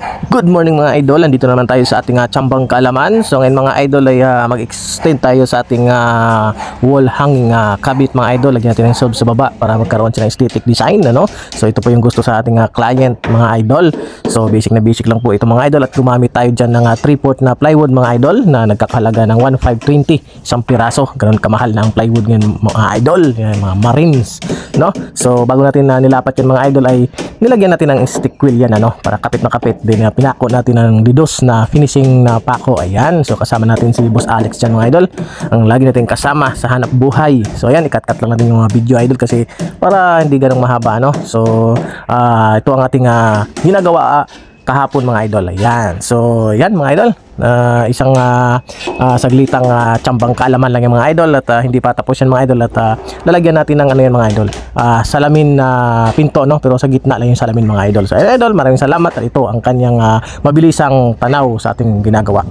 Good morning mga idol, nandito naman tayo sa ating tsambang kaalaman. So ngayon mga idol ay mag-extend tayo sa ating wall hanging kabit mga idol. Lagyan natin ng solve sa baba para magkaroon siya ng aesthetic design, ano? So ito po yung gusto sa ating client mga idol. So basic na basic lang po ito mga idol, at gumamit tayo dyan ng 3/4 na plywood mga idol na nagkakahalaga ng 1,520 isang piraso. Ganun kamahal na ang plywood ngayon mga idol. Yan, mga marines, no? So bago natin nilapat yan mga idol ay nilagyan natin ng stick wheel yan, ano, para kapit na kapit din. Pinako natin ng didos na finishing na pako. Ayan, so kasama natin si Boss Alex dyan mga idol, ang lagi natin kasama sa hanap buhay. So ayan, ikat-cut lang natin yung mga video idol kasi para hindi ganong mahaba, no? So ito ang ating ginagawa kahapon mga idol. Ayan, so yan mga idol, isang saglitang tsambang kaalaman lang yung mga idol, at hindi pa tapos yan mga idol, at lalagyan natin ng ano yan mga idol, salamin na pinto, no? Pero sa gitna lang yung salamin mga idol. So idol, maraming salamat, at ito ang kanyang mabilisang tanaw sa ating ginagawa.